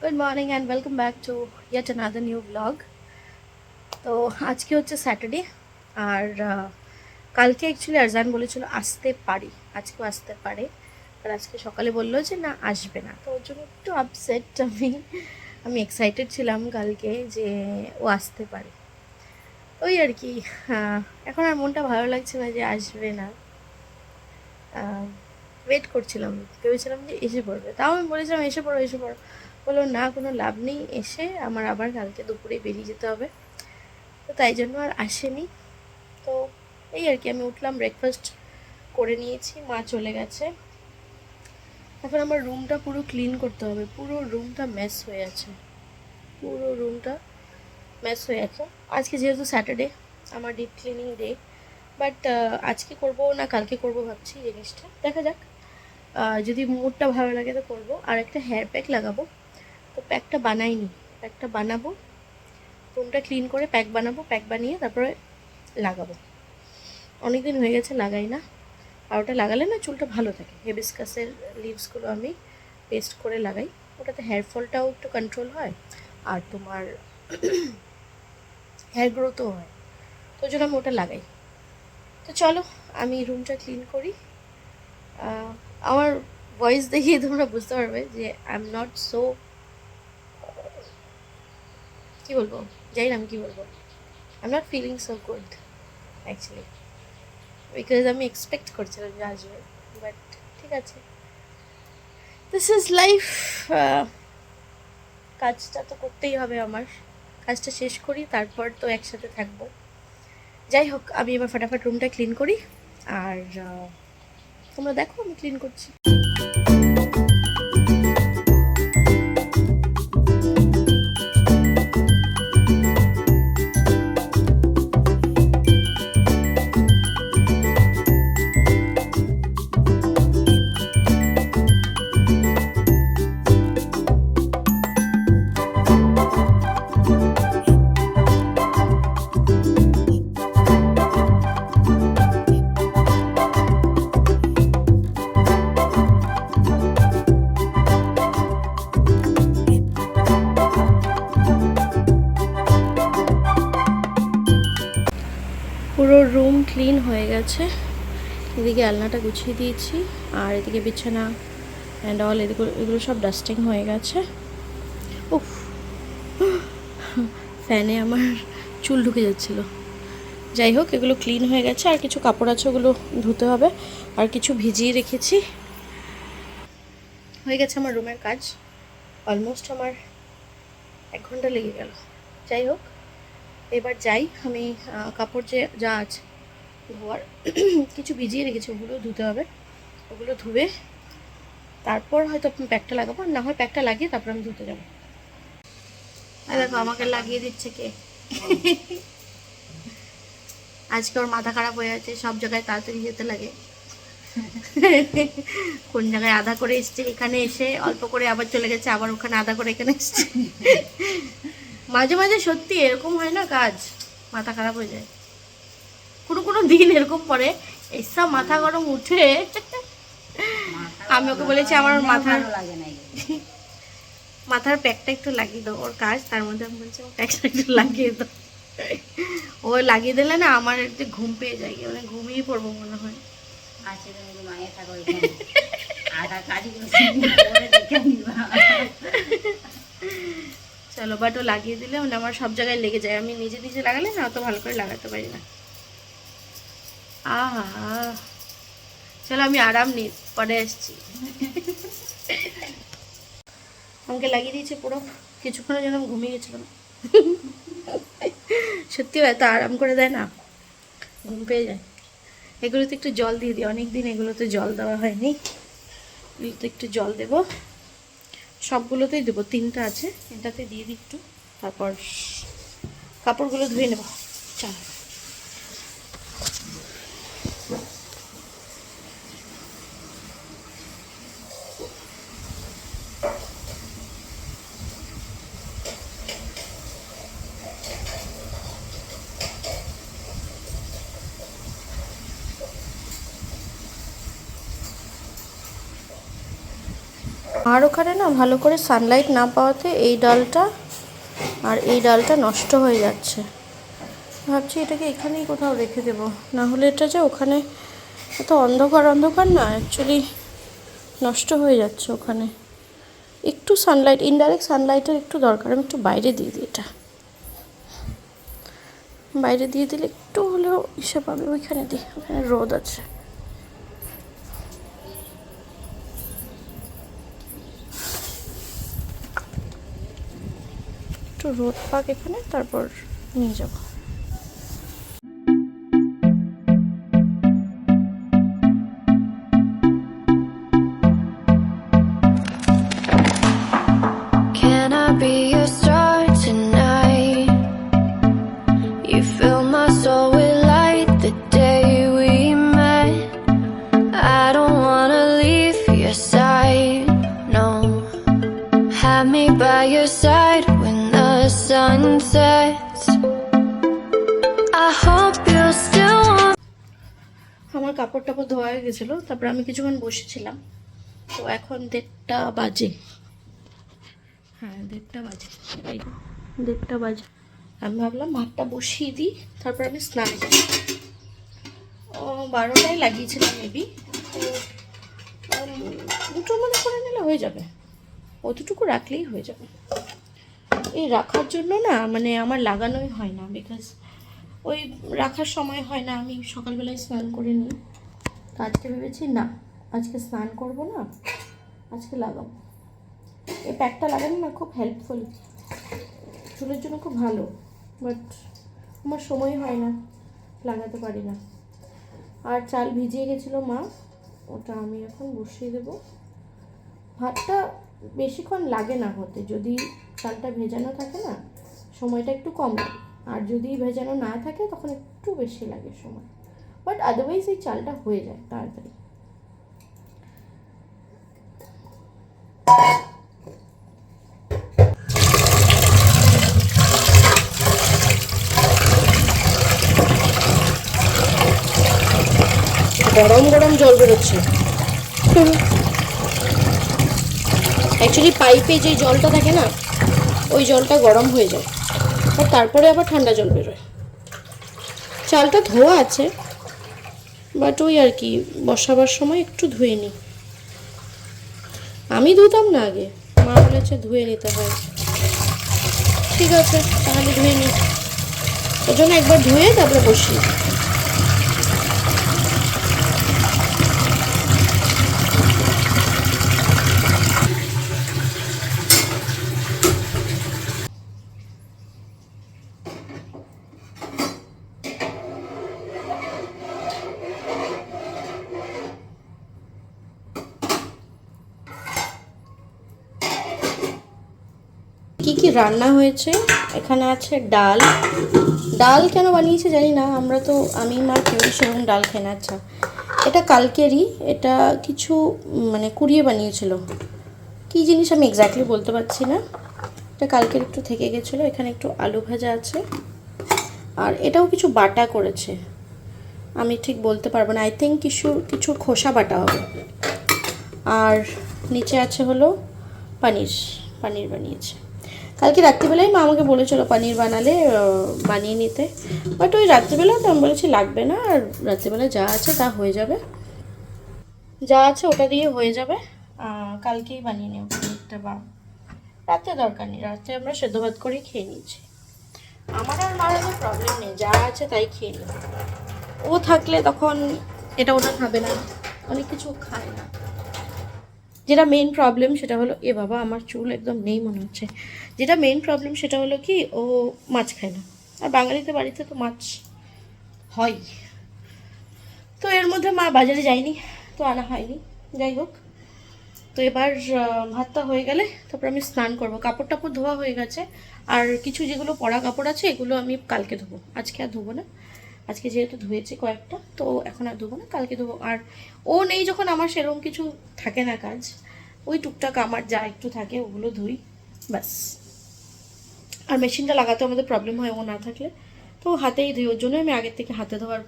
Good morning and welcome back to yet another new vlog. তো আজকে হচ্ছে Saturday আর কালকে অ্যাকচুয়ালি আরজান বলেছিল আসতে পারি, আজকেও আসতে পারে। আর আজকে সকালে বললো যে না আসবে না, তো ওর জন্য একটু আপসেট আমি এক্সাইটেড ছিলাম কালকে যে ও আসতে পারে। ওই আর কি। এখন আর মনটা ভালো লাগছে না যে আসবে না। ওয়েট করছিলাম, ভেবেছিলাম যে এসে পড়বে, তাও আমি বলেছিলাম এসে পড়ো এসে পড়ো, বললো না কোনো লাভ নেই, এসে আমার আবার কালকে দুপুরে বেরিয়ে যেতে হবে। তো তাই জন্য আর আসেনি। তো এই আর কি, আমি উঠলাম, ব্রেকফাস্ট করে নিয়েছি, মা চলে গেছে। এখন আমার রুমটা পুরো ক্লিন করতে হবে, পুরো রুমটা মেস হয়ে আছে, পুরো রুমটা মেস হয়ে আছে। আজকে যেহেতু স্যাটারডে, আমার ডিপ ক্লিনিং ডে, বাট আজকে করবো না কালকে করবো ভাবছি জিনিসটা, দেখা যাক। যদি মুডটা ভালো লাগে তো করবো। আর একটা হেয়ার প্যাক লাগাবো, তো প্যাকটা বানাইনি, প্যাকটা বানাবো, রুমটা ক্লিন করে প্যাক বানাবো, প্যাক বানিয়ে তারপরে লাগাবো। অনেক দিন হয়ে গেছে লাগাই না, আর ওটা লাগালে না চুলটা ভালো থাকে। হিবিস্কাসের লিভসগুলো আমি পেস্ট করে লাগাই, ওটাতে হেয়ার ফলটাও একটু কন্ট্রোল হয় আর তোমার হেয়ার গ্রোথও হয়, তো জন্য আমি ওটা লাগাই। তো চলো আমি রুমটা ক্লিন করি। আমার ভয়েস দেখিয়ে তোমরা বুঝতে পারবে যে আই এম নট সো, কী বলবো, জানি না আমি কী বলবো, I am not feeling so good actually, because আমি এক্সপেক্ট করছিলাম যে আসবে, বাট ঠিক আছে, দিস ইজ লাইফ। কাজটা তো করতেই হবে আমার, কাজটা শেষ করি তারপর তো একসাথে থাকবো। যাই হোক, আমি এবার ফটাফট রুমটা ক্লিন করি, আর তোমরা দেখো আমি ক্লিন করছি। পুরো রুম ক্লিন হয়ে গেছে, এদিকে আলনাটা গুছিয়ে দিয়েছি, আর এদিকে বিছানা অ্যান্ড অল এগুলো সব ডাস্টিং হয়ে গেছে। উফ, ফ্যানে আমার চুল ঢুকে যাচ্ছিল। যাই হোক, এগুলো ক্লিন হয়ে গেছে, আর কিছু কাপড় আছে ওগুলো ধুতে হবে, আর কিছু ভিজিয়ে রেখেছি। হয়ে গেছে আমার রুমের কাজ, অলমোস্ট আমার 1 ঘন্টা লেগে গেল। যাই হোক, এবার যাই আমি, কাপড় যে যা আছে ধোয়ার কিছু ভিজিয়ে রেখেছি, ওগুলো ধুতে হবে, ওগুলো ধুয়ে তারপর হয়তো আমি প্যাকটা লাগাবো, না হয় প্যাকটা লাগিয়ে তারপর আমি ধুতে যাবো। দেখো আমাকে লাগিয়ে দিচ্ছে কে, আজকে ওর মাথা খারাপ হয়ে আছে, সব জায়গায় তাড়াতাড়ি যেতে লাগে। কোন জায়গায় আধা করে এসছে, এখানে এসে অল্প করে আবার চলে গেছে, আবার ওখানে আধা করে এখানে এসছে। মাঝে মাঝে সত্যি এরকম হয় না, কাজ মাথা খারাপ হয়ে যায়। কোনো কোনো দিন এরকম পরে এসব মাথা গরম উঠে, আমি ওকে বলেছি আমার মাথার প্যাকটা একটু লাগিয়ে দাও, ওর কাজ তার মধ্যে আমি বলছি আমার প্যাকটা একটু লাগিয়ে দাও। ও লাগিয়ে দিলে না আমার একটু ঘুম পেয়ে যায়, মানে ঘুমিয়ে পড়বো মনে হয়। চলো, বাট ও লাগিয়ে দিলে মানে আমার সব জায়গায় লেগে যায়, আমি নিজে নিজে লাগালে না অত ভালো করে লাগাতে পারি না। আহা, চলো আমি আরাম নিই, পরে আসছি। আমাকে লাগিয়ে দিয়েছে পুরো, কিছুক্ষণের জন্য আমি ঘুমিয়ে গেছিলাম। সত্যি এত আরাম করে দেয় না, ঘুম পেয়ে যায়। এগুলোতে একটু জল দিয়ে দিই, অনেকদিন এগুলোতে জল দেওয়া হয়নি, এগুলোতে একটু জল দেবো, সবগুলোতেই দেবো, 3টা আছে, 3টাতে দিয়ে দিই একটু, তারপর কাপড়গুলো ধুয়ে নেব। চল, আর ওখানে না ভালো করে সানলাইট না পাওয়াতে এই ডালটা আর এই ডালটা নষ্ট হয়ে যাচ্ছে। ভাবছি এটাকে এখানেই কোথাও রেখে দেবো, না হলে এটা যে ওখানে এত অন্ধকার অন্ধকার না, অ্যাকচুয়ালি নষ্ট হয়ে যাচ্ছে ওখানে। একটু সানলাইট, ইনডাইরেক্ট সানলাইটের একটু দরকার। আমি একটু বাইরে দিয়ে দিই, এটা বাইরে দিয়ে দিলে একটু হলেও ইসে পাবে। ওইখানে দিই, ওখানে রোদ আছে। একটু রোদ পাক এখানে, তারপর নিয়ে যাব। Can I be your star tonight? You fill my soul with light the day we met. I don't wanna leave your side, no. Have me by your side when the sun sets. I hope you still want. আমার কাপড় টাপড় ধোয়া হয়ে গেছিলো, তারপর আমি কিছুক্ষণ বসেছিলাম। তো এখন 1:30 বাজে। হ্যাঁ 1:30 বাজে, এই 1:30 বাজে। আমি ভাবলাম ভাতটা বসিয়ে দিই, তারপর আমি স্নান করি। 12টায় লাগিয়েছিলাম মেবি, তো 2টো মনে করে নিলে হয়ে যাবে, অতটুকু রাখলেই হয়ে যাবে। এই রাখার জন্য না মানে আমার লাগানোই হয় না, বিকজ ওই রাখার সময় হয় না। আমি সকালবেলায় স্নান করে নিই, তো আজকে ভেবেছি না আজকে স্নান করব না, আজকে লাগাবো। এই প্যাকটা লাগানো না খুব হেল্পফুল, চুলের জন্য খুব ভালো, বাট আমার সময় হয় না, লাগাতে পারি না। আর চাল ভিজিয়ে গেছিলো মা, ওটা আমি এখন বসিয়ে দেবো। ভাতটা বেশিক্ষণ লাগে না হতে, যদি চালটা ভেজানো থাকে না সময়টা একটু কম লাগে, আর যদি ভেজানো না থাকে তখন একটু বেশি লাগে সময়, বাট আদারওয়াইজ এই চালটা হয়ে যায় তাড়াতাড়ি। গরম গরম জল বেরোচ্ছে। অ্যাকচুয়ালি পাইপে যে জলটা থাকে না, ওই জলটা গরম হয়ে যায়, আর তারপরে আবার ঠান্ডা জল বেরোয়। চালটা ধোয়া আছে, বাট ওই আর কি বসাবার সময় একটু ধুয়ে নিই। আমি ধুতাম না আগে, মা বলেছে ধুয়ে নিতে হয়। ঠিক আছে তাহলে ধুয়ে নিই, ওই জন্য একবার ধুয়ে তারপরে বসিয়ে। কি কি রান্না হয়েছে এখানে আছে ডাল। ডাল কেন বানিয়েছে জানি না, আমরা তো আমি মা কেউই সেরকম ডাল খাই না। আচ্ছা এটা কালকেরই, এটা কিছু মানে কুড়িয়ে বানিয়েছিল, কি জিনিস আমি এক্স্যাক্টলি বলতে পারছি না। এটা কালকের একটু থেকে গেছিলো। এখানে একটু আলু ভাজা আছে, আর এটাও কিছু বাটা করেছে, আমি ঠিক বলতে পারবো না। আই থিঙ্ক কিছুর খোসা বাটা হবে। আর নিচে আছে হলো পনির বানিয়েছে। কালকে রাত্রিবেলায় মা আমাকে বলেছিল পনির বানালে বানিয়ে নিতে, বাট ওই রাত্রিবেলা তো আমি বলেছি লাগবে না, আর রাত্রিবেলা যা আছে তা হয়ে যাবে, যা আছে ওটা দিয়ে হয়ে যাবে। কালকেই বানিয়ে নেব পনিরটা, বা রাতে দরকার নেই, রাতে আমরা সেদ্ধ ভাত করেই খেয়ে নিয়েছি। আমার আর মার কোনো প্রবলেম নেই, যা আছে তাই খেয়ে নিই। ও থাকলে তখন এটা ওটা খাবে না, অনেক কিছু খায় না। যেটা মেইন প্রবলেম সেটা হলো, এ বাবা আমার চুল একদম নেই মনে হচ্ছে। যেটা মেইন প্রবলেম সেটা হলো কি, ও মাছ খায় না, আর বাঙালিতে বাড়িতে তো মাছ হয়। তো এর মধ্যে মা বাজারে যায়নি, তো আনা হয়নি। যাই হোক, তো এবার ভাতটা হয়ে গেলে তারপর আমি স্নান করব। কাপড় টাপড় ধোয়া হয়ে গেছে, আর কিছু যেগুলো পরা কাপড় আছে এগুলো আমি কালকে ধোবো, আজকে আর ধোবো না। আজকে যেহেতু ধুয়েছি কয়েকটা, তো এখন আর ধোবো না, কালকে ধোবো। আর ও নেই যখন আমার সেরকম কিছু থাকে না কাজ, ওই টুকটাক আমার যা একটু থাকে ওগুলো ধুই ব্যাস। আর মেশিনটা লাগাতে আমাদের প্রবলেম হয় ও না থাকলে, তো হাতেই ধুই। ওর জন্য আমি আগের থেকে হাতে ধোয়ার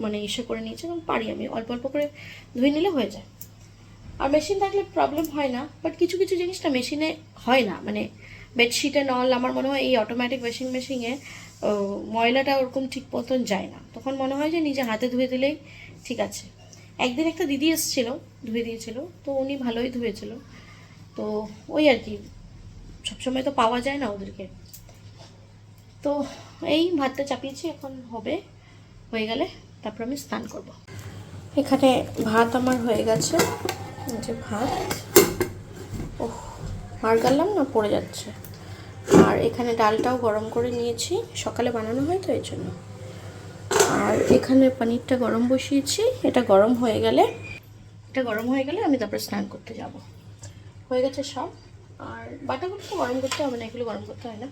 মানে ইসে করে নিয়েছি, এবং পারি আমি অল্প অল্প করে ধুয়ে নিলে হয়ে যায়। আর মেশিন থাকলে প্রবলেম হয় না, বাট কিছু কিছু জিনিসটা মেশিনে হয় না, মানে বেডশিটে নল আমার মনে হয় এই অটোমেটিক ওয়াশিং মেশিনে ময়লাটা ওরকম ঠিক মতন যায় না, তখন মনে হয় যে নিজে হাতে ধুয়ে দিলেই ঠিক আছে। একদিন একটা দিদি এসেছিলো, ধুয়ে দিয়েছিল, তো উনি ভালোই ধুয়েছিল। তো ওই আর কি, সবসময় তো পাওয়া যায় না ওদেরকে। তো এই ভাতটা চাপিয়েছি, এখন হবে, হয়ে গেলে তারপর আমি স্নান করব। এখানে ভাত আমার হয়ে গেছে, এই যে ভাত, ওহ মার গাললাম না, পড়ে যাচ্ছে। আর এখানে ডালটাও গরম করে নিয়েছি, সকালে বানানো হয় তো এই জন্য। আর এখানে পনিরটা গরম বসিয়েছি, এটা গরম হয়ে গেলে আমি তারপরে স্নান করতে যাব। হয়ে গেছে সব। আর বাটাগুলো তো গরম করতে হবে না, এগুলো গরম করতে হয় না।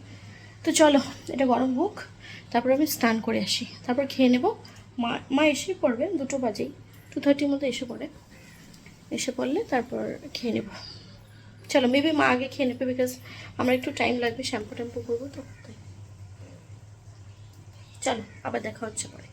তো চলো এটা গরম হোক, তারপর আমি স্নান করে আসি, তারপর খেয়ে নেব। মা এসে পড়বে, 2টো বাজেই, 2:30 মতো এসে পড়লে তারপর খেয়ে নেব। চলো, মেবি মা আগে খেয়ে নেবে, বিকজ আমার একটু টাইম লাগবে, শ্যাম্পু ট্যাম্পু করবো তো। চলো আবার দেখা হচ্ছে পরে।